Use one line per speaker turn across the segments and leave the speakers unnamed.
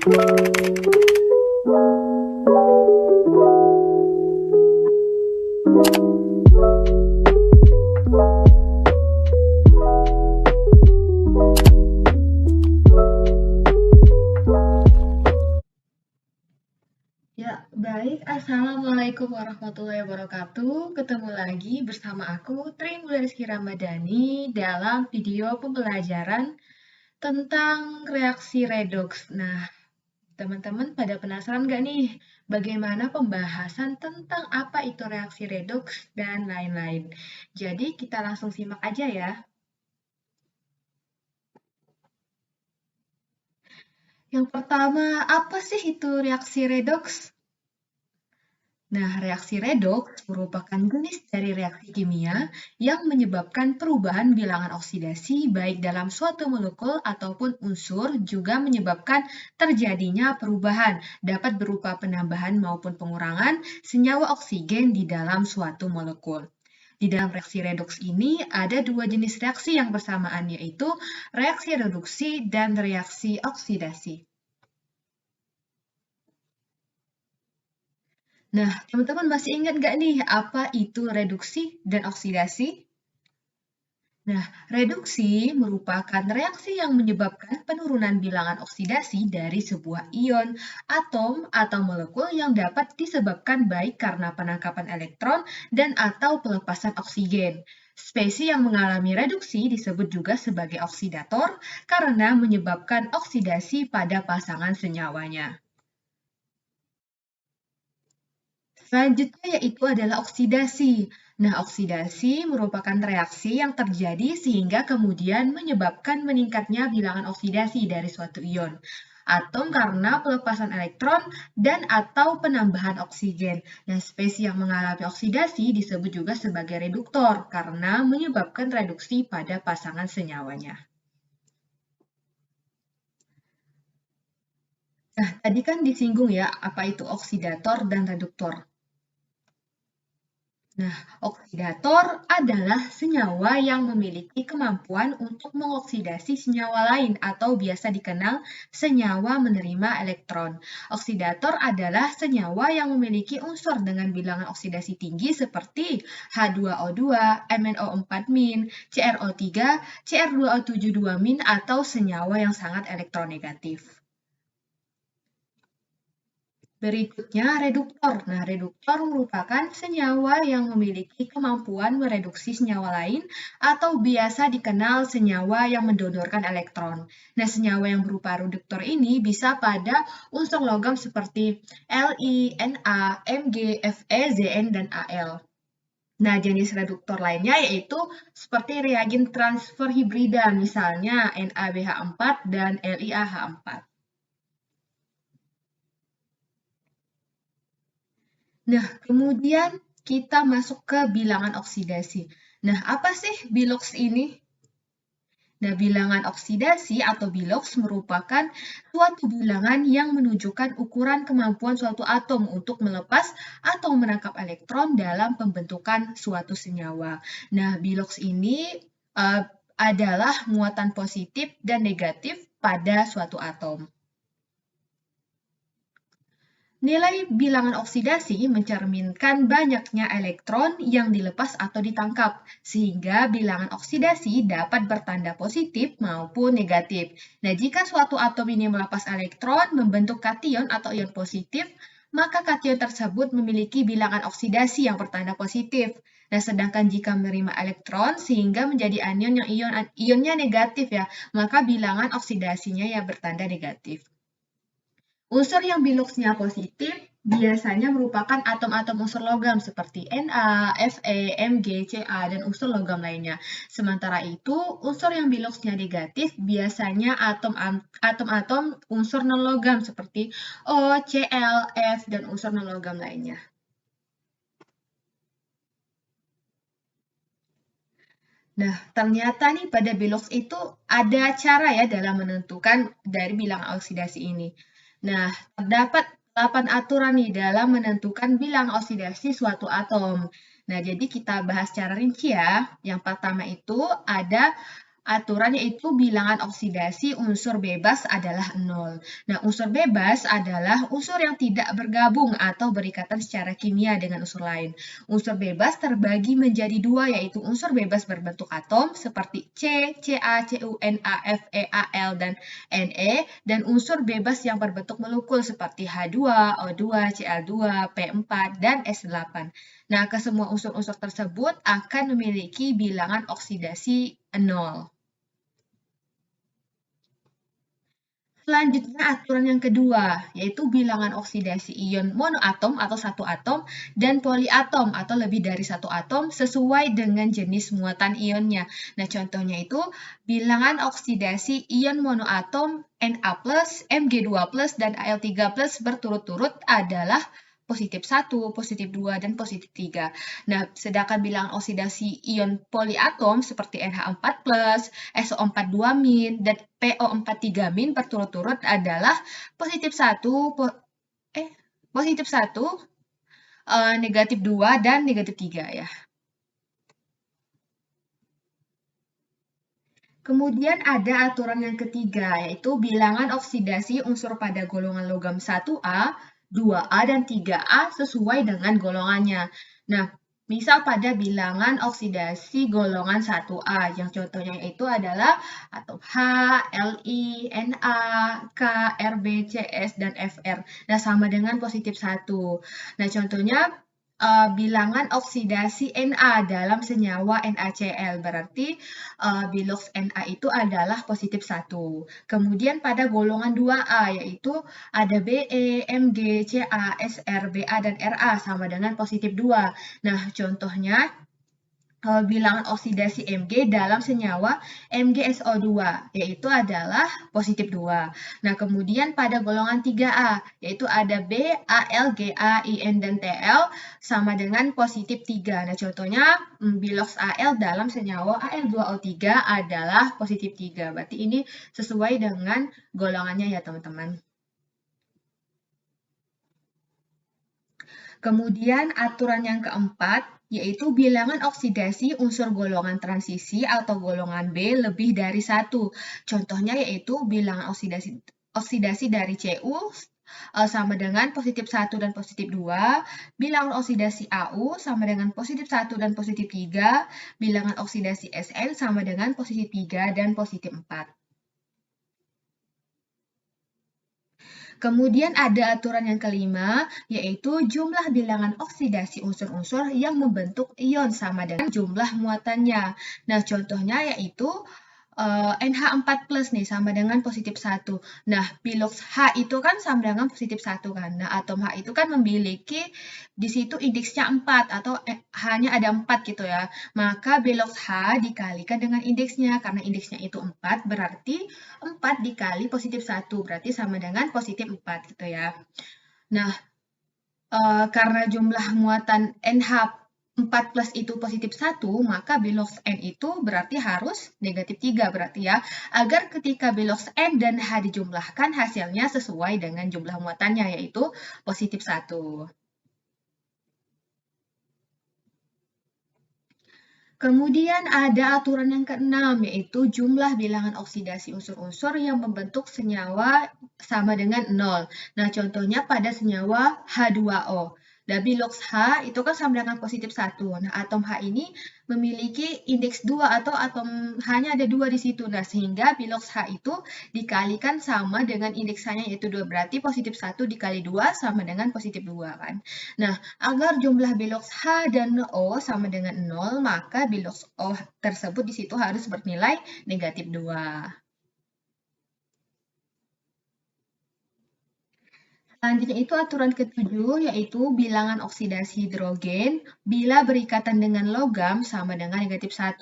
Ya, baik. Assalamualaikum warahmatullahi wabarakatuh. Ketemu lagi bersama aku, Tri Rizky Ramadhani, dalam video pembelajaran tentang reaksi redoks. Nah, teman-teman pada penasaran nggak nih, bagaimana pembahasan tentang apa itu reaksi redoks dan lain-lain? Jadi, kita langsung simak aja ya. Yang pertama, apa sih itu reaksi redoks? Nah, reaksi redoks merupakan jenis dari reaksi kimia yang menyebabkan perubahan bilangan oksidasi baik dalam suatu molekul ataupun unsur, juga menyebabkan terjadinya perubahan dapat berupa penambahan maupun pengurangan senyawa oksigen di dalam suatu molekul. Di dalam reaksi redoks ini ada dua jenis reaksi yang bersamaan, yaitu reaksi reduksi dan reaksi oksidasi. Nah, teman-teman masih ingat nggak nih apa itu reduksi dan oksidasi? Nah, reduksi merupakan reaksi yang menyebabkan penurunan bilangan oksidasi dari sebuah ion, atom, atau molekul yang dapat disebabkan baik karena penangkapan elektron dan atau pelepasan oksigen. Spesies yang mengalami reduksi disebut juga sebagai oksidator karena menyebabkan oksidasi pada pasangan senyawanya. Selanjutnya yaitu adalah oksidasi. Nah, oksidasi merupakan reaksi yang terjadi sehingga kemudian menyebabkan meningkatnya bilangan oksidasi dari suatu ion, atom karena pelepasan elektron dan atau penambahan oksigen. Nah, spesies yang mengalami oksidasi disebut juga sebagai reduktor karena menyebabkan reduksi pada pasangan senyawanya. Nah, tadi kan disinggung ya, apa itu oksidator dan reduktor. Nah, oksidator adalah senyawa yang memiliki kemampuan untuk mengoksidasi senyawa lain atau biasa dikenal senyawa menerima elektron. Oksidator adalah senyawa yang memiliki unsur dengan bilangan oksidasi tinggi seperti H2O2, MnO4-, CrO3, Cr2O72- atau senyawa yang sangat elektronegatif. Berikutnya, reduktor. Nah, reduktor merupakan senyawa yang memiliki kemampuan mereduksi senyawa lain atau biasa dikenal senyawa yang mendonorkan elektron. Nah, senyawa yang berupa reduktor ini bisa pada unsur logam seperti Li, Na, Mg, Fe, Zn, dan Al. Nah, jenis reduktor lainnya yaitu seperti reagen transfer hibrida, misalnya NaBH4 dan LiAH4. Nah, kemudian kita masuk ke bilangan oksidasi. Nah, apa sih biloks ini? Nah, bilangan oksidasi atau biloks merupakan suatu bilangan yang menunjukkan ukuran kemampuan suatu atom untuk melepas atau menangkap elektron dalam pembentukan suatu senyawa. Nah, biloks ini adalah muatan positif dan negatif pada suatu atom. Nilai bilangan oksidasi mencerminkan banyaknya elektron yang dilepas atau ditangkap, sehingga bilangan oksidasi dapat bertanda positif maupun negatif. Nah, jika suatu atom ini melepas elektron membentuk kation atau ion positif, maka kation tersebut memiliki bilangan oksidasi yang bertanda positif. Nah, sedangkan jika menerima elektron sehingga menjadi anion yang ionnya negatif ya, maka bilangan oksidasinya ya bertanda negatif. Unsur yang biloksnya positif biasanya merupakan atom-atom unsur logam seperti Na, Fe, Mg, Ca, dan unsur logam lainnya. Sementara itu, unsur yang biloksnya negatif biasanya atom-atom unsur non-logam seperti O, Cl, F, dan unsur non-logam lainnya. Nah, ternyata nih pada biloks itu ada cara ya dalam menentukan dari bilangan oksidasi ini. Nah, terdapat 8 aturan nih dalam menentukan bilangan oksidasi suatu atom. Nah, jadi kita bahas secara rinci ya. Yang pertama itu ada aturan yaitu bilangan oksidasi unsur bebas adalah 0. Nah, unsur bebas adalah unsur yang tidak bergabung atau berikatan secara kimia dengan unsur lain. Unsur bebas terbagi menjadi dua, yaitu unsur bebas berbentuk atom seperti C, Ca, Cu, Na, Fe, Al, dan Ne, dan unsur bebas yang berbentuk molekul seperti H2, O2, Cl2, P4, dan S8. Nah, kesemua unsur-unsur tersebut akan memiliki bilangan oksidasi 0. Selanjutnya aturan yang kedua, yaitu bilangan oksidasi ion monoatom atau satu atom dan poliatom atau lebih dari satu atom sesuai dengan jenis muatan ionnya. Nah, contohnya itu bilangan oksidasi ion monoatom Na+, Mg2+, dan Al3+, berturut-turut adalah positif 1, positif 2, dan positif 3. Nah, sedangkan bilangan oksidasi ion poliatom seperti NH4+, SO42-, dan PO43- berturut-turut adalah positif 1, positif 1, negatif 2, dan negatif 3 ya. Kemudian ada aturan yang ketiga, yaitu bilangan oksidasi unsur pada golongan logam 1A, 2A, dan 3A sesuai dengan golongannya. Nah, misal pada bilangan oksidasi golongan 1A, yang contohnya itu adalah atom H, Li, Na, K, Rb, Cs, dan Fr. Nah, sama dengan positif 1. Nah, contohnya bilangan oksidasi Na dalam senyawa NaCl, berarti bilox Na itu adalah positif 1. Kemudian pada golongan 2A, yaitu ada Be, Mg, Ca, Sr, Ba, dan Ra sama dengan positif 2. Nah, contohnya bilangan oksidasi Mg dalam senyawa MgSO2, yaitu adalah positif 2. Nah, kemudian pada golongan 3A, yaitu ada B, Al, Ga, In, dan Tl sama dengan positif 3. Nah, contohnya bilox Al dalam senyawa Al2O3 adalah positif 3. Berarti ini sesuai dengan golongannya ya, teman-teman. Kemudian aturan yang keempat, yaitu bilangan oksidasi unsur golongan transisi atau golongan B lebih dari 1. Contohnya yaitu bilangan oksidasi dari Cu sama dengan positif 1 dan positif 2, bilangan oksidasi Au sama dengan positif 1 dan positif 3, bilangan oksidasi Sn sama dengan positif 3 dan positif 4. Kemudian ada aturan yang kelima, yaitu jumlah bilangan oksidasi unsur-unsur yang membentuk ion sama dengan jumlah muatannya. Nah, contohnya yaitu NH4+ nih sama dengan positif 1. Nah, bilox H itu kan sama dengan positif 1 kan. Nah, atom H itu kan memiliki di situ indeksnya 4 atau H-nya ada 4 gitu ya. Maka bilox H dikalikan dengan indeksnya. Karena indeksnya itu 4, berarti 4 dikali positif 1. Berarti sama dengan positif 4 gitu ya. Nah, karena jumlah muatan NH 4+ itu positif 1, maka bilox N itu berarti harus negatif 3 berarti ya. Agar ketika bilox N dan H dijumlahkan, hasilnya sesuai dengan jumlah muatannya, yaitu positif 1. Kemudian ada aturan yang keenam, yaitu jumlah bilangan oksidasi unsur-unsur yang membentuk senyawa sama dengan 0. Nah, contohnya pada senyawa H2O. Nah, bilox H itu kan sama dengan positif 1. Nah, atom H ini memiliki indeks 2 atau atom H-nya ada 2 di situ. Nah, sehingga bilox H itu dikalikan sama dengan indeksanya yaitu 2. Berarti positif 1 dikali 2 sama dengan positif 2 kan. Nah, agar jumlah bilox H dan O sama dengan 0, maka bilox O tersebut di situ harus bernilai negatif 2. Selanjutnya itu aturan ketujuh, yaitu bilangan oksidasi hidrogen bila berikatan dengan logam sama dengan negatif 1.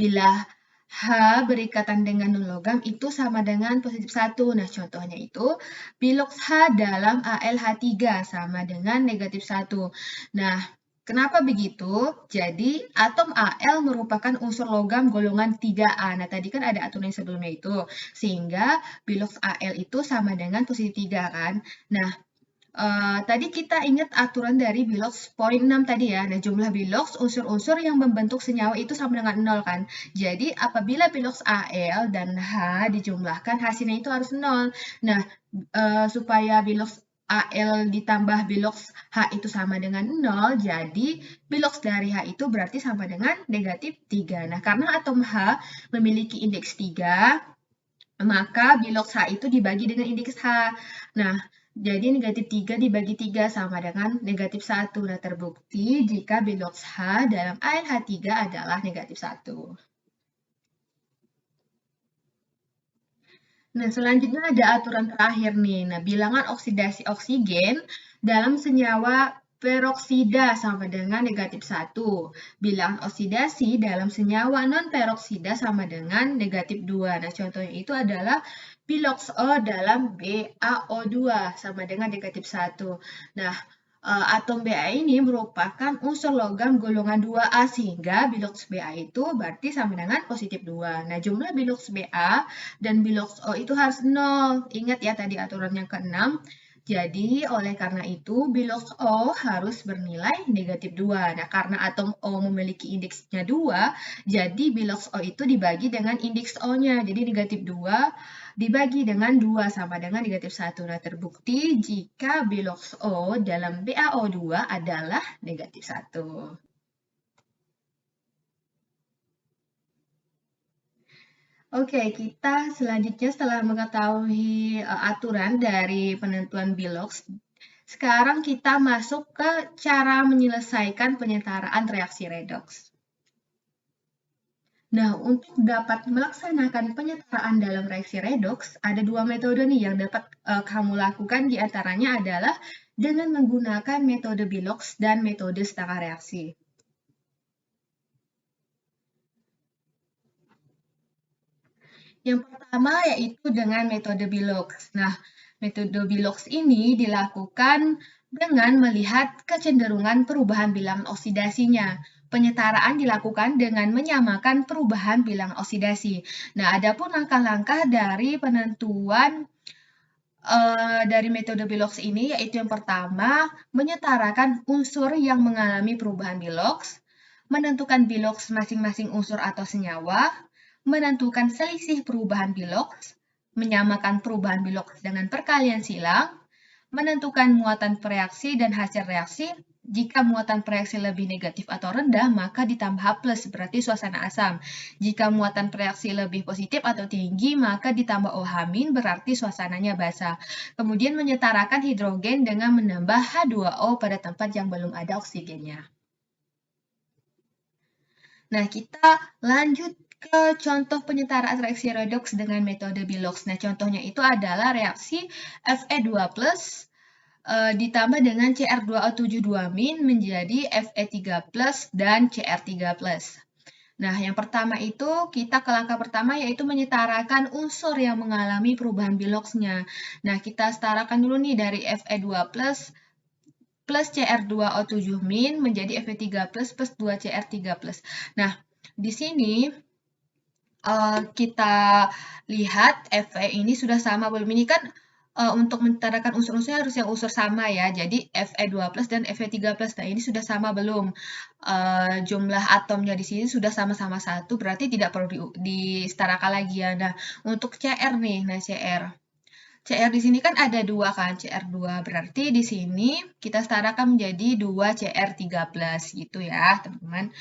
Bila H berikatan dengan non-logam itu sama dengan positif 1. Nah, contohnya itu bilox H dalam AlH3 sama dengan negatif 1. Nah, kenapa begitu? Jadi, atom Al merupakan unsur logam golongan 3A. Nah, tadi kan ada aturan yang sebelumnya itu. Sehingga bilox Al itu sama dengan positif 3 kan. Nah, Tadi kita ingat aturan dari Bilox poin 6 tadi ya. Nah, jumlah Bilox unsur-unsur yang membentuk senyawa itu sama dengan 0 kan. Jadi, apabila Bilox Al dan H dijumlahkan, hasilnya itu harus 0. Nah, supaya Bilox Al ditambah Bilox H itu sama dengan 0, jadi Bilox dari H itu berarti sama dengan negatif 3. Nah, karena atom H memiliki indeks 3, maka Bilox H itu dibagi dengan indeks H. Nah, jadi negatif 3 dibagi 3 sama dengan negatif 1. Nah, terbukti jika Bilox H dalam AlH3 adalah negatif 1. Nah, selanjutnya ada aturan terakhir nih. Nah, bilangan oksidasi oksigen dalam senyawa peroksida sama dengan negatif 1. Bilangan oksidasi dalam senyawa non-peroksida sama dengan negatif 2. Nah, contohnya itu adalah Bilox O dalam BaO2 sama dengan negatif 1. Nah, atom Ba ini merupakan unsur logam golongan 2A sehingga Bilox Ba itu berarti sama dengan positif 2. Nah, jumlah Bilox Ba dan Bilox O itu harus 0. Ingat ya tadi aturan yang ke-6. Jadi, oleh karena itu, Bilox O harus bernilai negatif 2. Nah, karena atom O memiliki indeksnya 2, jadi Bilox O itu dibagi dengan indeks O-nya. Jadi, negatif 2 dibagi dengan 2 sama dengan negatif 1. Nah, terbukti jika Bilox O dalam BaO2 adalah negatif 1. Oke, kita selanjutnya setelah mengetahui aturan dari penentuan Bilox, sekarang kita masuk ke cara menyelesaikan penyetaraan reaksi redoks. Nah, untuk dapat melaksanakan penyetaraan dalam reaksi redoks, ada dua metode nih yang dapat kamu lakukan, di antaranya adalah dengan menggunakan metode Bilox dan metode setara reaksi. Yang pertama yaitu dengan metode Bilox. Nah, metode Bilox ini dilakukan dengan melihat kecenderungan perubahan bilangan oksidasinya. Penyetaraan dilakukan dengan menyamakan perubahan bilangan oksidasi. Nah, adapun langkah-langkah dari penentuan dari metode Bilox ini yaitu yang pertama, menyetarakan unsur yang mengalami perubahan Bilox, menentukan Bilox masing-masing unsur atau senyawa, menentukan selisih perubahan Bilox, menyamakan perubahan Bilox dengan perkalian silang, menentukan muatan reaksi dan hasil reaksi. Jika muatan reaksi lebih negatif atau rendah, maka ditambah H+, berarti suasana asam. Jika muatan reaksi lebih positif atau tinggi, maka ditambah OH-, berarti suasananya basah. Kemudian menyetarakan hidrogen dengan menambah H2O pada tempat yang belum ada oksigennya. Nah, kita lanjut ke contoh penyetaraan reaksi redoks dengan metode Bilox. Nah, contohnya itu adalah reaksi Fe2+ ditambah dengan Cr2O72- menjadi Fe3+ dan Cr3+. Nah, yang pertama itu kita ke langkah pertama yaitu menyetarakan unsur yang mengalami perubahan Biloxnya. Nah, kita setarakan dulu nih dari Fe2+ plus Cr2O7- menjadi Fe3+ plus 2Cr3+. Nah, di sini kita lihat Fe ini sudah sama belum? Ini kan untuk menyetarakan unsur-unsurnya harus yang unsur sama ya. Jadi Fe2+ dan Fe3+. Nah, ini sudah sama belum? Jumlah atomnya di sini sudah sama-sama 1, berarti tidak perlu disetarakan lagi ya. Nah, untuk Cr nih, nah Cr di sini kan ada 2 kan, Cr2. Berarti di sini kita setarakan menjadi 2 Cr3+ gitu ya, teman-teman.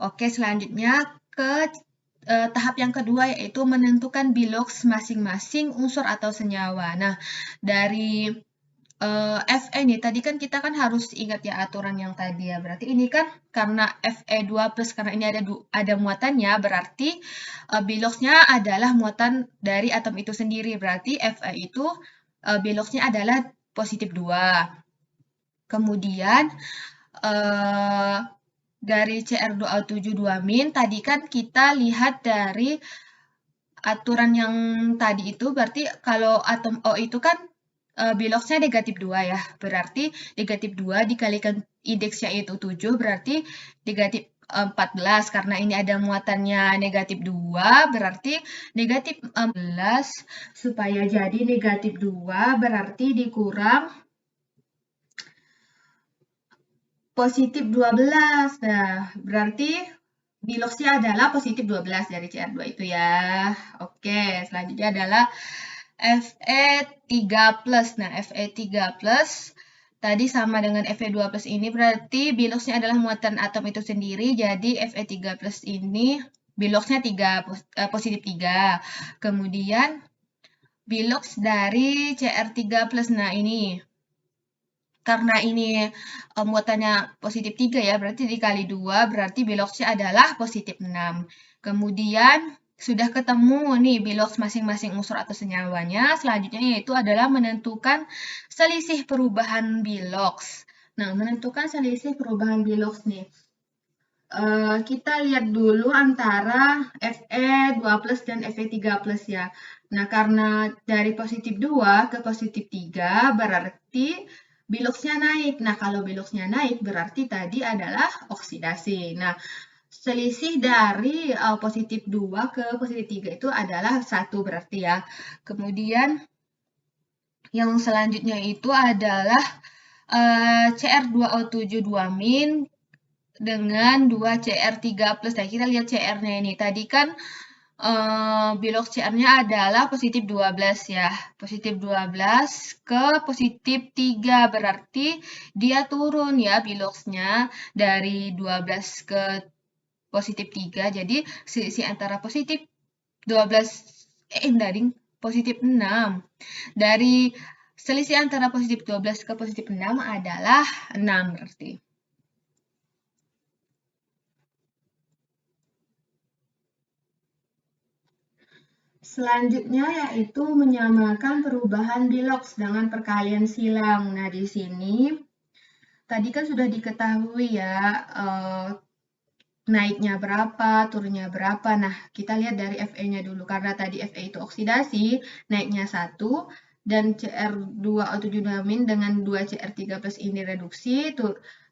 Oke, selanjutnya ke tahap yang kedua yaitu menentukan Bilox masing-masing unsur atau senyawa. Nah, dari Fe ini tadi kan kita kan harus ingat ya aturan yang tadi ya. Berarti ini kan karena Fe2+ karena ini ada muatannya, berarti Biloxnya adalah muatan dari atom itu sendiri. Berarti Fe itu Biloxnya adalah positif 2. Kemudian dari Cr2O72- tadi kan kita lihat dari aturan yang tadi itu, berarti kalau atom O itu kan Biloxnya negatif 2 ya, berarti negatif 2 dikalikan indeksnya itu 7, berarti negatif 14, karena ini ada muatannya negatif 2, berarti negatif 14, supaya jadi negatif 2 berarti dikurang positif 12. Nah, berarti biloxnya adalah positif 12 dari CR2 itu ya. Oke, selanjutnya adalah Fe3+. Nah, Fe3+ tadi sama dengan Fe2+ ini berarti biloxnya adalah muatan atom itu sendiri. Jadi Fe3+ ini biloxnya positif 3. Kemudian bilox dari Cr3+. Nah, ini karena ini muatannya positif 3 ya, berarti dikali 2, berarti biloxnya adalah positif 6. Kemudian sudah ketemu nih bilox masing-masing unsur atau senyawanya, selanjutnya yaitu adalah menentukan selisih perubahan bilox. Nah, menentukan selisih perubahan bilox nih. Kita lihat dulu antara Fe2+ dan Fe3+ ya. Nah, karena dari positif 2 ke positif 3 berarti biloxnya naik. Nah, kalau biloxnya naik berarti tadi adalah oksidasi. Nah, selisih dari positif 2 ke positif 3 itu adalah 1 berarti ya. Kemudian yang selanjutnya itu adalah Cr2O7 2- dengan 2Cr3+. Nah, kita lihat Cr-nya ini. Tadi kan bilox Cr-nya adalah positif 12 ya. Positif 12 ke positif 3. Berarti dia turun ya biloxnya dari 12 ke positif 3. Jadi selisih antara positif 12 positif 6. Dari selisih antara positif 12 ke positif 6 adalah 6 berarti. Selanjutnya yaitu menyamakan perubahan bilox dengan perkalian silang. Nah, di sini tadi kan sudah diketahui ya naiknya berapa, turunnya berapa. Nah, kita lihat dari Fe-nya dulu. Karena tadi Fe itu oksidasi, naiknya 1, dan Cr2O7- dengan 2Cr3+ ini reduksi,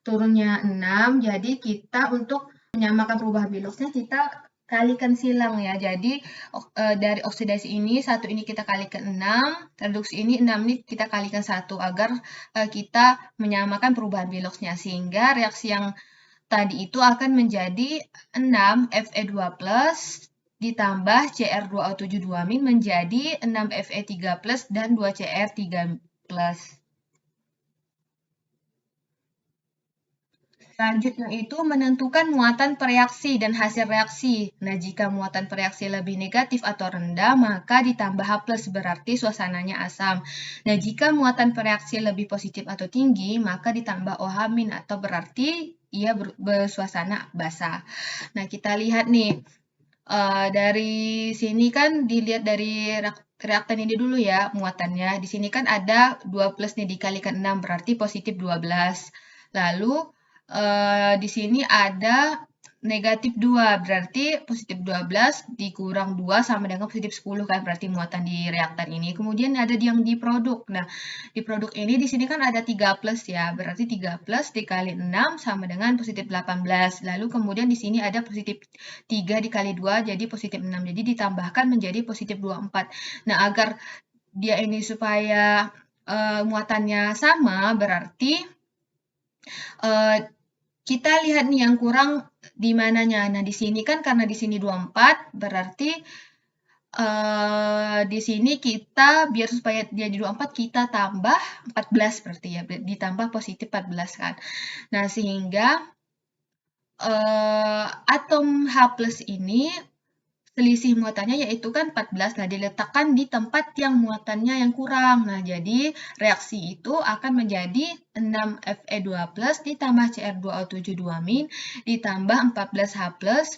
turunnya 6. Jadi kita untuk menyamakan perubahan biloxnya, kita kalikan silang ya. Jadi dari oksidasi ini, 1 ini kita kalikan 6, reduksi ini 6 ini kita kalikan 1 agar kita menyamakan perubahan biloxnya. Sehingga reaksi yang tadi itu akan menjadi 6 Fe2+ ditambah Cr2O7 2- menjadi 6 Fe3+ dan 2 Cr3+. Selanjutnya itu menentukan muatan pereaksi dan hasil reaksi. Nah, jika muatan pereaksi lebih negatif atau rendah, maka ditambah H+, berarti suasananya asam. Nah, jika muatan pereaksi lebih positif atau tinggi, maka ditambah OH- atau berarti ia bersuasana basa. Nah, kita lihat nih, dari sini kan dilihat dari reaktan ini dulu ya, muatannya. Di sini kan ada 2+ nih dikalikan 6, berarti positif 12. Lalu di sini ada negatif 2, berarti positif 12 dikurang 2 sama dengan positif 10 kan, berarti muatan di reaktan ini. Kemudian ada yang di produk. Nah, di produk ini di sini kan ada 3+ ya, berarti 3+ dikali 6 sama dengan positif 18. Lalu kemudian di sini ada positif 3 dikali 2, jadi positif 6. Jadi ditambahkan menjadi positif 24. Nah, agar dia ini supaya muatannya sama, berarti kita lihat nih yang kurang di mananya. Nah, di sini kan karena di sini 24, berarti di sini kita biar supaya dia jadi 24 kita tambah 14 berarti ya, ditambah positif 14 kan. Nah, sehingga atom H+ ini selisih muatannya yaitu kan 14. Nah, diletakkan di tempat yang muatannya yang kurang. Nah, jadi reaksi itu akan menjadi 6 Fe2+ ditambah Cr2O7 2- ditambah 14 H+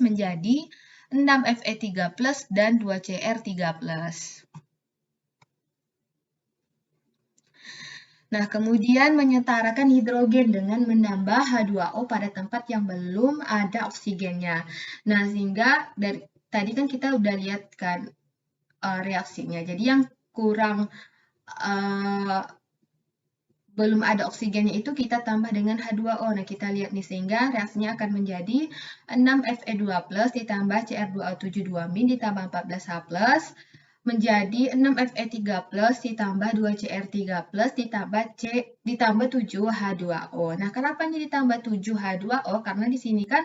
menjadi 6 Fe3+ dan 2 Cr3+. Nah, kemudian menyetarakan hidrogen dengan menambah H2O pada tempat yang belum ada oksigennya. Nah, sehingga dari tadi kan kita udah lihat kan reaksinya. Jadi yang kurang belum ada oksigennya itu kita tambah dengan H2O. Nah, kita lihat nih sehingga reaksinya akan menjadi 6 Fe2+ ditambah Cr2O7 2- ditambah 14 H+ menjadi 6Fe3+ ditambah 2Cr3+ ditambah 7H2O. Nah, kenapa ini ditambah 7H2O? Karena di sini kan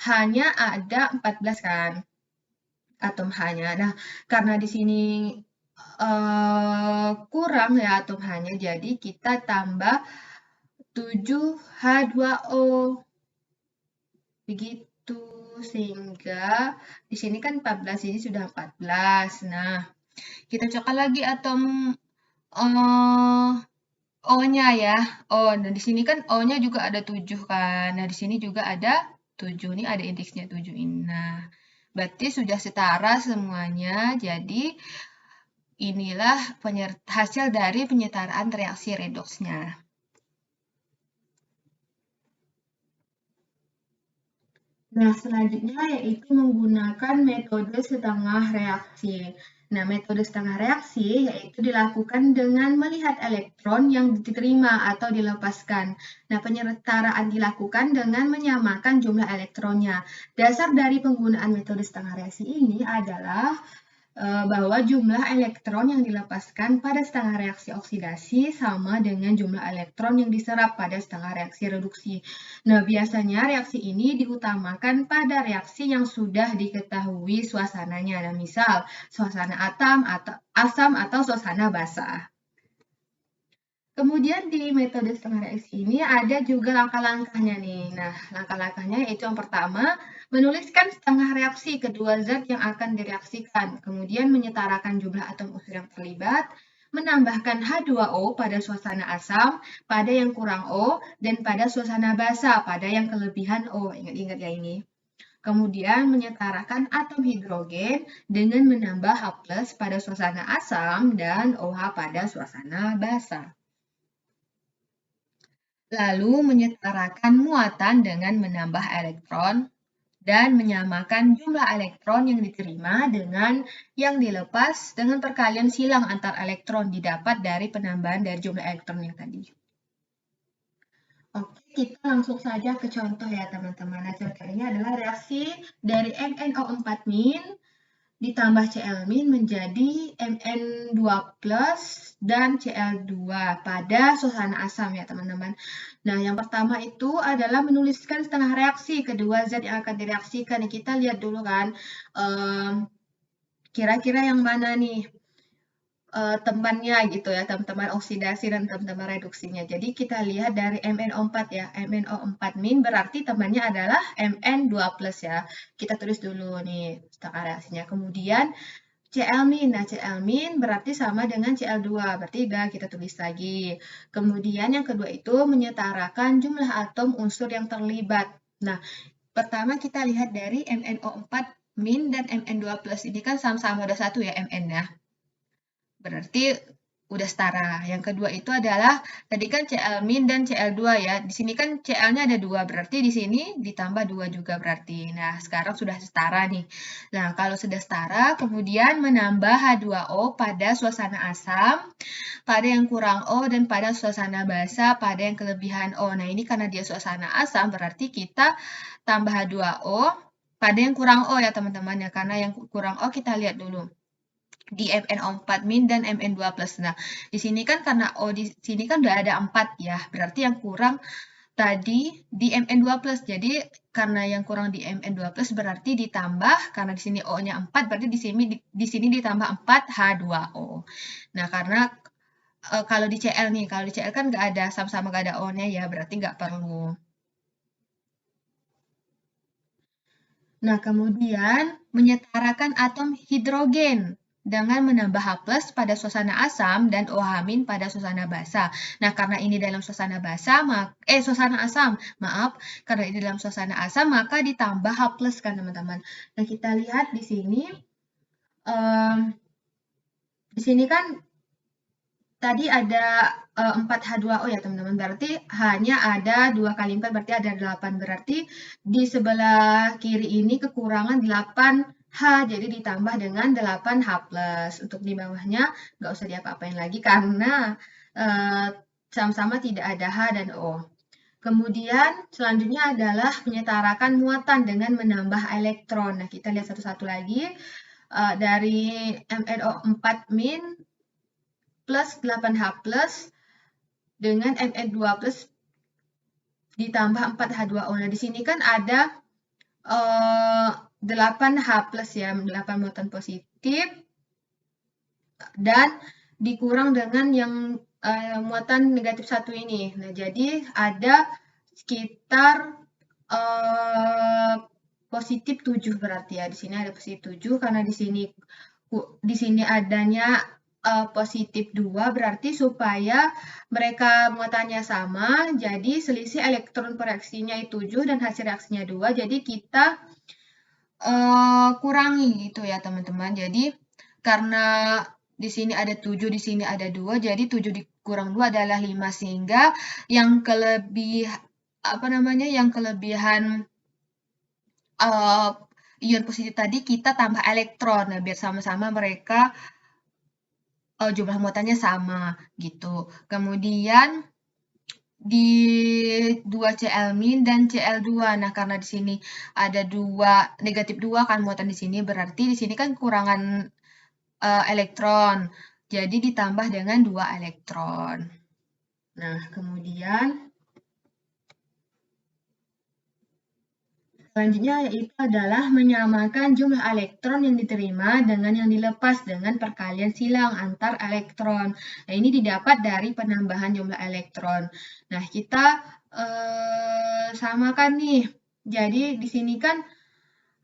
hanya ada 14 kan atom H-nya. Nah, karena di sini kurang ya atom H-nya, jadi kita tambah 7H2O. Begitu, sehingga di sini kan 14, ini sudah 14. Nah, kita coklat lagi atom O-nya ya. Nah di sini kan O-nya juga ada 7 kan. Nah, di sini juga ada 7. Ini ada indeksnya 7 ini. Nah, berarti sudah setara semuanya. Jadi, inilah hasil dari penyetaraan reaksi redoksnya. Nah, selanjutnya yaitu menggunakan metode setengah reaksi. Nah, metode setengah reaksi yaitu dilakukan dengan melihat elektron yang diterima atau dilepaskan. Nah, penyetaraan dilakukan dengan menyamakan jumlah elektronnya. Dasar dari penggunaan metode setengah reaksi ini adalah bahwa jumlah elektron yang dilepaskan pada setengah reaksi oksidasi sama dengan jumlah elektron yang diserap pada setengah reaksi reduksi. Nah, biasanya reaksi ini diutamakan pada reaksi yang sudah diketahui suasananya. Nah, misal suasana asam atau suasana basah. Kemudian di metode setengah reaksi ini ada juga langkah-langkahnya nih. Nah, langkah-langkahnya yaitu yang pertama, menuliskan setengah reaksi kedua zat yang akan direaksikan. Kemudian menyetarakan jumlah atom unsur yang terlibat, menambahkan H2O pada suasana asam, pada yang kurang O, dan pada suasana basah, pada yang kelebihan O. Ingat-ingat ya ini. Kemudian menyetarakan atom hidrogen dengan menambah H+ pada suasana asam dan OH pada suasana basah. Lalu menyetarakan muatan dengan menambah elektron dan menyamakan jumlah elektron yang diterima dengan yang dilepas dengan perkalian silang antar elektron didapat dari penambahan dari jumlah elektron yang tadi. Oke, kita langsung saja ke contoh ya teman-teman. Nah, contoh ini adalah reaksi dari MnO4- ditambah Cl- menjadi Mn2+ dan Cl2 pada suasana asam ya teman-teman. Nah, yang pertama itu adalah menuliskan setengah reaksi kedua zat yang akan direaksikan. Kita lihat dulu kan, kira-kira yang mana nih temannya gitu ya, teman-teman oksidasi dan teman-teman reduksinya. Jadi kita lihat dari MnO4 ya, MnO4- berarti temannya adalah Mn2+ ya. Kita tulis dulu nih setengah reaksinya. Kemudian Cl-, nah Cl- berarti sama dengan Cl2, berarti udah kita tulis lagi. Kemudian yang kedua itu menyetarakan jumlah atom unsur yang terlibat. Nah, pertama kita lihat dari MnO4- dan Mn2+, ini kan sama-sama ada satu ya Mn-nya. Berarti udah setara. Yang kedua itu adalah tadi kan Cl- dan Cl2 ya. Di sini kan Cl-nya ada 2, berarti di sini ditambah 2 juga berarti. Nah, sekarang sudah setara nih. Nah, kalau sudah setara, kemudian menambah H2O pada suasana asam, pada yang kurang O, dan pada suasana basah, pada yang kelebihan O. Nah, ini karena dia suasana asam, berarti kita tambah H2O pada yang kurang O ya teman-teman ya. Karena yang kurang O kita lihat dulu di MnO4- dan Mn2+. Nah, di sini kan karena O di sini kan udah ada 4 ya, berarti yang kurang tadi di Mn2+. Jadi karena yang kurang di Mn2+ berarti ditambah, karena di sini O-nya 4, berarti di sini ditambah 4 H2O. Nah, karena kalau di Cl nih, kalau di Cl kan nggak ada, sama-sama nggak ada O-nya ya, berarti nggak perlu. Nah, kemudian menyetarakan atom hidrogen dengan menambah H+ pada suasana asam dan OH- pada suasana basah. Nah, karena ini dalam suasana suasana asam, maaf, karena ini dalam suasana asam maka ditambah H+ kan teman-teman. Nah, kita lihat di sini, kan tadi ada 4H2O ya teman-teman, berarti hanya ada 2 kali 4, berarti ada 8. Berarti di sebelah kiri ini kekurangan 8H, jadi ditambah dengan 8H+. Untuk di bawahnya nggak usah diapa-apain lagi karena sama-sama tidak ada H dan O. Kemudian selanjutnya adalah menyetarakan muatan dengan menambah elektron. Nah, kita lihat satu-satu lagi. dari MnO4- plus 8H plus dengan Mn2 plus ditambah 4H2O. Nah, di sini kan ada 8H plus ya, 8 muatan positif, dan dikurang dengan yang muatan negatif 1 ini. Nah, jadi ada sekitar positif 7 berarti ya. Di sini ada positif 7 karena di sini adanya positif 2, berarti supaya mereka muatannya sama, jadi selisih elektron per reaksinya 7 dan hasil reaksinya 2, jadi kita kurangi gitu ya teman-teman. Jadi karena di sini ada 7, di sini ada 2, jadi 7 dikurang 2 adalah 5, sehingga yang kelebihan ion positif tadi kita tambah elektron, nah biar sama-sama mereka jumlah muatannya sama gitu. Kemudian di 2Cl- dan Cl2. Nah, karena di sini ada negatif 2 kan muatan di sini, berarti di sini kan kurangan elektron. Jadi ditambah dengan 2 elektron. Nah, kemudian selanjutnya yaitu adalah menyamakan jumlah elektron yang diterima dengan yang dilepas dengan perkalian silang antar elektron. Nah, ini didapat dari penambahan jumlah elektron. Nah, kita samakan nih. Jadi di sini kan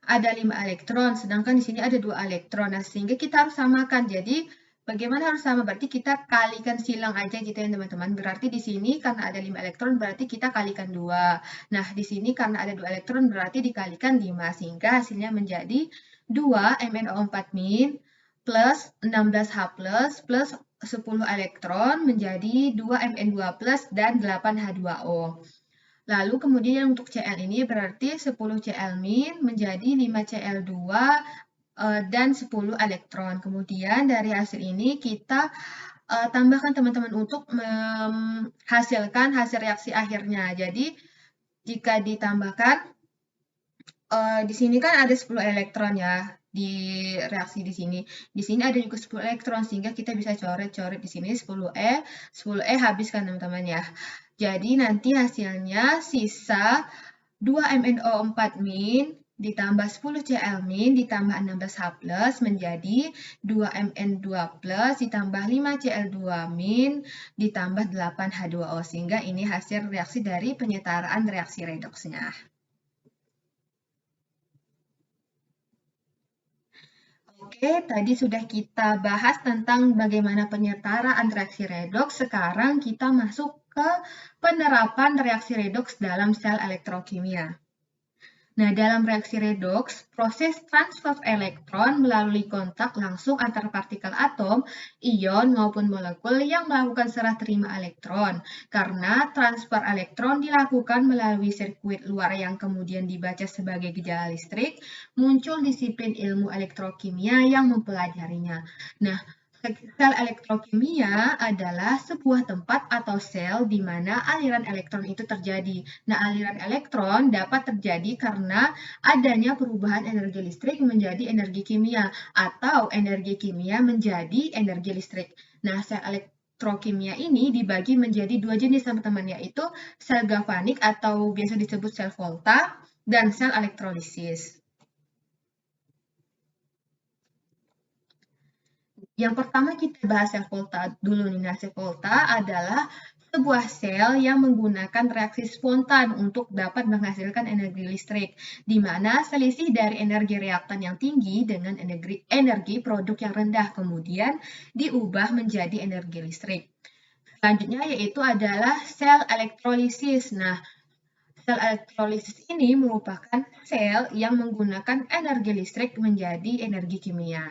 ada 5 elektron, sedangkan di sini ada 2 elektron. Nah, sehingga kita harus samakan. Jadi bagaimana harus sama? Berarti kita kalikan silang aja gitu ya teman-teman. Berarti di sini karena ada 5 elektron berarti kita kalikan 2. Nah, di sini karena ada 2 elektron berarti dikalikan 5. Sehingga hasilnya menjadi 2 MnO4- plus 16H plus 10 elektron menjadi 2 Mn2 plus dan 8H2O. Lalu kemudian untuk Cl ini berarti 10 Cl- menjadi 5 Cl2 dan 10 elektron. Kemudian dari hasil ini kita tambahkan teman-teman untuk menghasilkan hasil reaksi akhirnya. Jadi jika ditambahkan, di sini kan ada 10 elektron ya di reaksi di sini. Di sini ada juga 10 elektron sehingga kita bisa coret-coret di sini 10E, 10E habiskan teman-teman ya. Jadi nanti hasilnya sisa 2 MnO4- ditambah 10 Cl- ditambah 16H plus menjadi 2 Mn2 plus ditambah 5 Cl2- ditambah 8H2O. Sehingga ini hasil reaksi dari penyetaraan reaksi redoksnya. Oke, tadi sudah kita bahas tentang bagaimana penyetaraan reaksi redoks. Sekarang kita masuk ke penerapan reaksi redoks dalam sel elektrokimia. Nah, dalam reaksi redoks, proses transfer elektron melalui kontak langsung antar partikel atom, ion maupun molekul yang melakukan serah terima elektron. Karena transfer elektron dilakukan melalui sirkuit luar yang kemudian dibaca sebagai gejala listrik, muncul disiplin ilmu elektrokimia yang mempelajarinya. Nah, sel elektrokimia adalah sebuah tempat atau sel di mana aliran elektron itu terjadi. Nah, aliran elektron dapat terjadi karena adanya perubahan energi listrik menjadi energi kimia atau energi kimia menjadi energi listrik. Nah, sel elektrokimia ini dibagi menjadi 2 jenis teman-teman, yaitu sel galvanik atau biasa disebut sel Volta dan sel elektrolisis. Yang pertama kita bahas sel Volta dulu nih. Nah, sel Volta adalah sebuah sel yang menggunakan reaksi spontan untuk dapat menghasilkan energi listrik, di mana selisih dari energi reaktan yang tinggi dengan energi produk yang rendah kemudian diubah menjadi energi listrik. Selanjutnya yaitu adalah sel elektrolisis. Nah, sel elektrolisis ini merupakan sel yang menggunakan energi listrik menjadi energi kimia.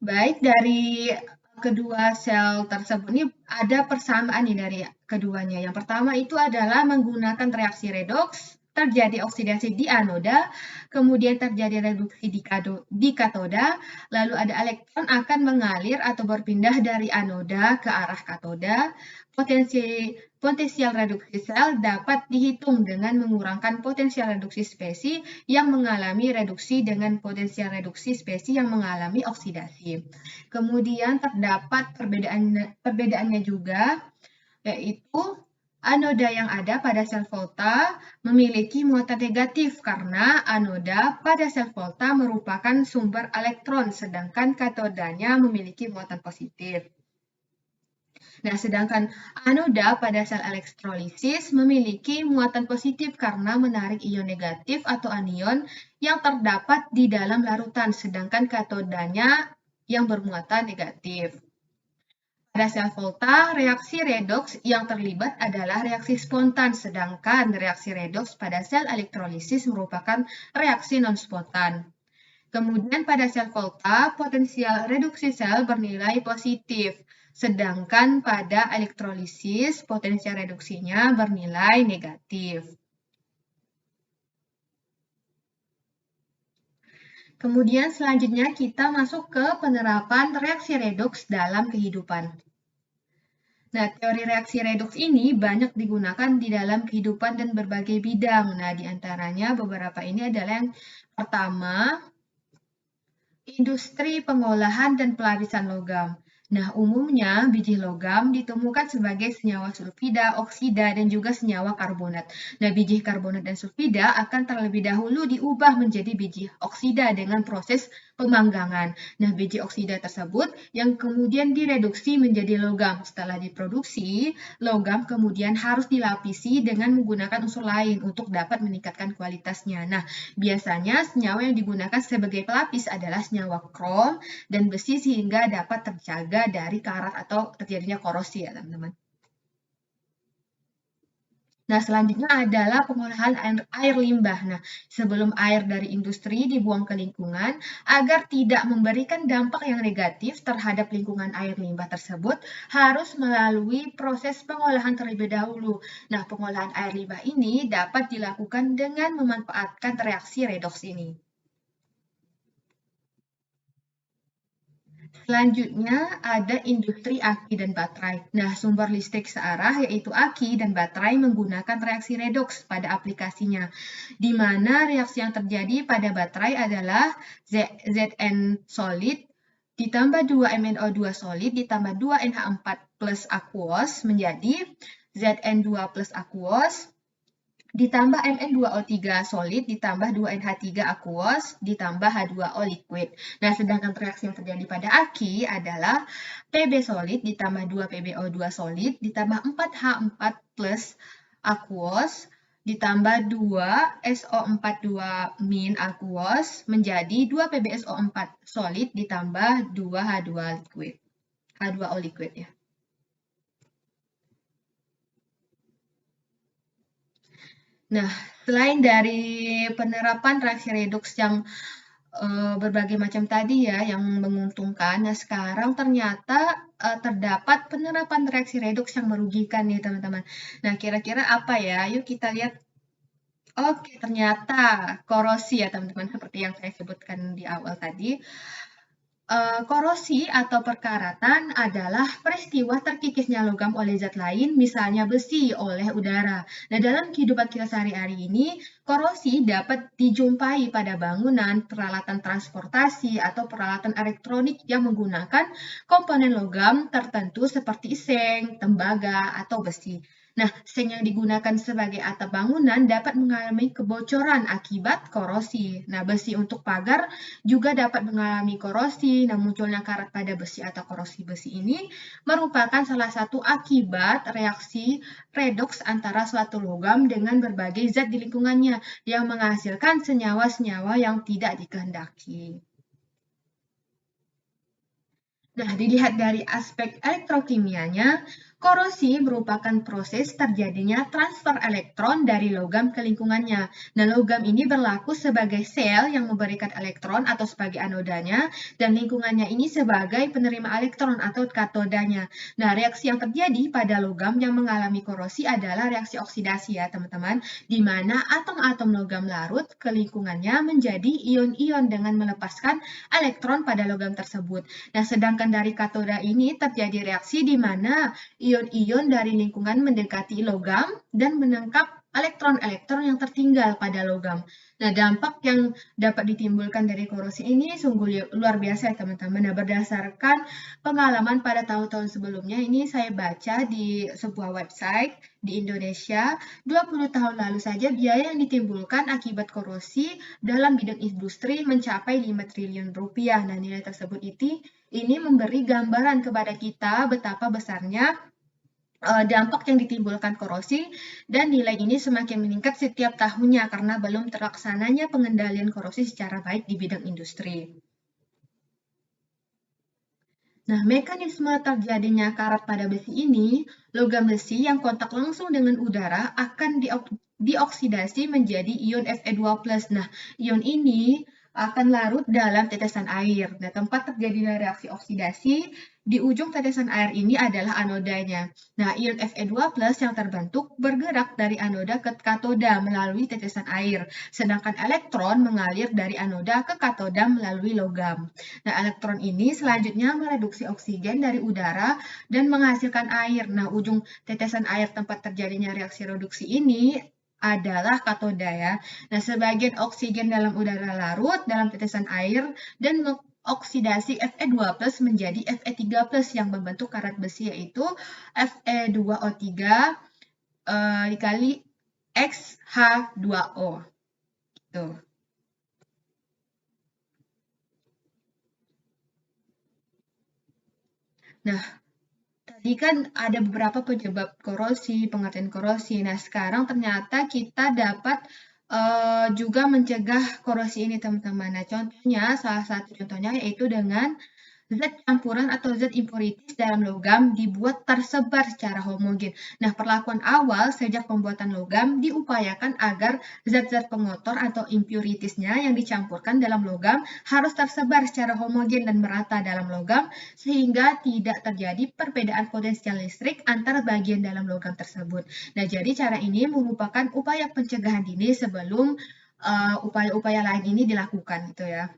Baik, dari kedua sel tersebut ini ada persamaan nih dari keduanya. Yang pertama itu adalah menggunakan reaksi redoks, terjadi oksidasi di anoda, kemudian terjadi reduksi di katoda, lalu ada elektron akan mengalir atau berpindah dari anoda ke arah katoda. Potensial reduksi sel dapat dihitung dengan mengurangkan potensial reduksi spesies yang mengalami reduksi dengan potensial reduksi spesies yang mengalami oksidasi. Kemudian terdapat perbedaannya juga, yaitu anoda yang ada pada sel volta memiliki muatan negatif karena anoda pada sel volta merupakan sumber elektron, sedangkan katodanya memiliki muatan positif. Nah, sedangkan anoda pada sel elektrolisis memiliki muatan positif karena menarik ion negatif atau anion yang terdapat di dalam larutan, sedangkan katodanya yang bermuatan negatif. Pada sel volta, reaksi redoks yang terlibat adalah reaksi spontan, sedangkan reaksi redoks pada sel elektrolisis merupakan reaksi non-spontan. Kemudian pada sel volta, potensial reduksi sel bernilai positif, sedangkan pada elektrolisis potensial reduksinya bernilai negatif. Kemudian selanjutnya kita masuk ke penerapan reaksi redoks dalam kehidupan. Nah, teori reaksi redoks ini banyak digunakan di dalam kehidupan dan berbagai bidang. Nah, di antaranya beberapa ini adalah yang pertama, industri pengolahan dan pelapisan logam. Nah, umumnya biji logam ditemukan sebagai senyawa sulfida, oksida, dan juga senyawa karbonat. Nah, biji karbonat dan sulfida akan terlebih dahulu diubah menjadi biji oksida dengan proses pemanggangan. Nah, biji oksida tersebut yang kemudian direduksi menjadi logam. Setelah diproduksi, logam kemudian harus dilapisi dengan menggunakan unsur lain untuk dapat meningkatkan kualitasnya. Nah, biasanya senyawa yang digunakan sebagai pelapis adalah senyawa krom dan besi sehingga dapat terjaga dari karat atau terjadinya korosi ya teman-teman. Nah, selanjutnya adalah pengolahan air limbah. Nah, sebelum air dari industri dibuang ke lingkungan, agar tidak memberikan dampak yang negatif terhadap lingkungan air limbah tersebut, harus melalui proses pengolahan terlebih dahulu. Nah, pengolahan air limbah ini dapat dilakukan dengan memanfaatkan reaksi redoks ini. Selanjutnya ada industri aki dan baterai. Nah, sumber listrik searah yaitu aki dan baterai menggunakan reaksi redoks pada aplikasinya, di mana reaksi yang terjadi pada baterai adalah Zn solid ditambah 2 MnO2 solid ditambah 2 NH4 plus aquos menjadi Zn2 plus aquos ditambah Mn2O3 solid ditambah 2NH3 aquos ditambah H2O liquid. Nah, sedangkan reaksi yang terjadi pada aki adalah Pb solid ditambah 2 PbO2 solid ditambah 4H4 plus aquos ditambah 2 SO42 min aquos menjadi 2 PbSO4 solid ditambah 2 H2 liquid. H2O liquid ya. Nah, selain dari penerapan reaksi redoks yang berbagai macam tadi ya, yang menguntungkan, nah sekarang ternyata terdapat penerapan reaksi redoks yang merugikan nih teman-teman. Nah, kira-kira apa ya? Yuk kita lihat. Oke, ternyata korosi ya teman-teman, seperti yang saya sebutkan di awal tadi. Korosi atau perkaratan adalah peristiwa terkikisnya logam oleh zat lain, misalnya besi, oleh udara. Nah, dalam kehidupan kita sehari-hari ini, korosi dapat dijumpai pada bangunan, peralatan transportasi, atau peralatan elektronik yang menggunakan komponen logam tertentu seperti seng, tembaga, atau besi. Nah, seng yang digunakan sebagai atap bangunan dapat mengalami kebocoran akibat korosi. Nah, besi untuk pagar juga dapat mengalami korosi. Nah, munculnya karat pada besi atau korosi besi ini merupakan salah satu akibat reaksi redoks antara suatu logam dengan berbagai zat di lingkungannya yang menghasilkan senyawa-senyawa yang tidak dikehendaki. Nah, dilihat dari aspek elektrokimianya, Korosi merupakan proses terjadinya transfer elektron dari logam ke lingkungannya. Nah, logam ini berlaku sebagai sel yang memberikan elektron atau sebagai anodanya, dan lingkungannya ini sebagai penerima elektron atau katodanya. Nah, reaksi yang terjadi pada logam yang mengalami korosi adalah reaksi oksidasi ya, teman-teman, di mana atom-atom logam larut ke lingkungannya menjadi ion-ion dengan melepaskan elektron pada logam tersebut. Nah, sedangkan dari katoda ini terjadi reaksi di mana ion-ion dari lingkungan mendekati logam dan menangkap elektron-elektron yang tertinggal pada logam. Nah, dampak yang dapat ditimbulkan dari korosi ini sungguh luar biasa ya teman-teman. Nah, berdasarkan pengalaman pada tahun-tahun sebelumnya, ini saya baca di sebuah website di Indonesia, 20 tahun lalu saja biaya yang ditimbulkan akibat korosi dalam bidang industri mencapai 5 triliun rupiah. Nah, nilai tersebut ini memberi gambaran kepada kita betapa besarnya dampak yang ditimbulkan korosi, dan nilai ini semakin meningkat setiap tahunnya karena belum terlaksananya pengendalian korosi secara baik di bidang industri. Nah, mekanisme terjadinya karat pada besi ini, logam besi yang kontak langsung dengan udara akan dioksidasi menjadi ion Fe2+. Nah, ion ini akan larut dalam tetesan air. Nah, tempat terjadinya reaksi oksidasi di ujung tetesan air ini adalah anodanya. Nah, ion Fe2+ yang terbentuk bergerak dari anoda ke katoda melalui tetesan air, sedangkan elektron mengalir dari anoda ke katoda melalui logam. Nah, elektron ini selanjutnya mereduksi oksigen dari udara dan menghasilkan air. Nah, ujung tetesan air tempat terjadinya reaksi reduksi ini adalah katoda ya. Nah, sebagian oksigen dalam udara larut dalam tetesan air dan mengoksidasi Fe2+ menjadi Fe3+ yang membentuk karat besi, yaitu Fe2O3 dikali XH2O. Tuh. Nah, tadi kan ada beberapa penyebab korosi, pengertian korosi. Nah, sekarang ternyata kita dapat juga mencegah korosi ini, teman-teman. Nah, contohnya, salah satu contohnya yaitu dengan zat campuran atau zat impuritis dalam logam dibuat tersebar secara homogen. Nah, perlakuan awal sejak pembuatan logam diupayakan agar zat-zat pengotor atau impuritisnya yang dicampurkan dalam logam harus tersebar secara homogen dan merata dalam logam sehingga tidak terjadi perbedaan potensial listrik antara bagian dalam logam tersebut. Nah, jadi cara ini merupakan upaya pencegahan dini sebelum upaya-upaya lain ini dilakukan gitu ya.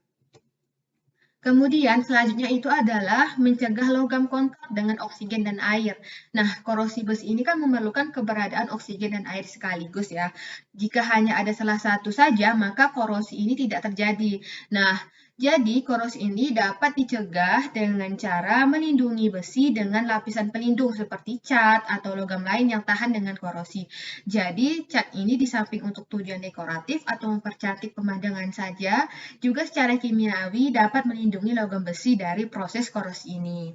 Kemudian selanjutnya itu adalah mencegah logam kontak dengan oksigen dan air. Nah, korosi besi ini kan memerlukan keberadaan oksigen dan air sekaligus ya. Jika hanya ada salah satu saja, maka korosi ini tidak terjadi. Nah, jadi korosi ini dapat dicegah dengan cara melindungi besi dengan lapisan pelindung seperti cat atau logam lain yang tahan dengan korosi. Jadi cat ini di samping untuk tujuan dekoratif atau mempercantik pemandangan saja, juga secara kimiawi dapat melindungi logam besi dari proses korosi ini.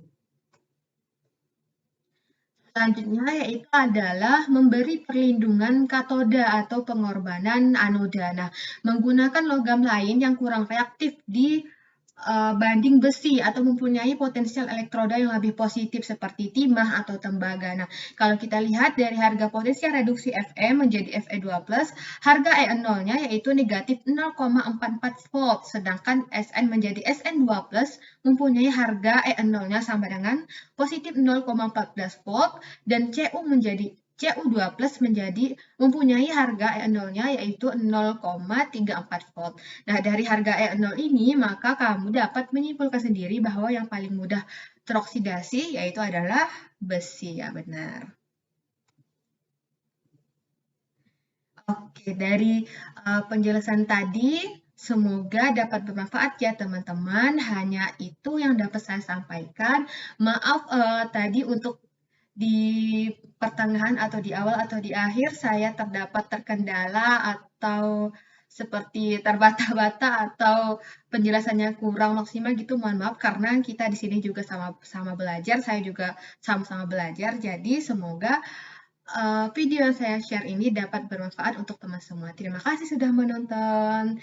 Selanjutnya yaitu adalah memberi perlindungan katoda atau pengorbanan anoda. Nah, menggunakan logam lain yang kurang reaktif banding besi atau mempunyai potensial elektroda yang lebih positif seperti timah atau tembaga. Nah, kalau kita lihat dari harga potensial reduksi Fe menjadi Fe2+, harga E0-nya yaitu negatif 0,44 volt, sedangkan Sn menjadi Sn2+, mempunyai harga E0-nya sama dengan positif 0,14 volt, dan Cu2+ mempunyai harga E0-nya yaitu 0,34 volt. Nah, dari harga E0 ini, maka kamu dapat menyimpulkan sendiri bahwa yang paling mudah teroksidasi yaitu adalah besi, ya benar. Oke, dari penjelasan tadi, semoga dapat bermanfaat ya teman-teman. Hanya itu yang dapat saya sampaikan. Maaf tadi untuk di pertengahan atau di awal atau di akhir saya terdapat terkendala atau seperti terbata-bata atau penjelasannya kurang maksimal gitu, mohon maaf karena kita di sini juga sama-sama belajar, saya juga sama-sama belajar. Jadi semoga video yang saya share ini dapat bermanfaat untuk teman semua. Terima kasih sudah menonton.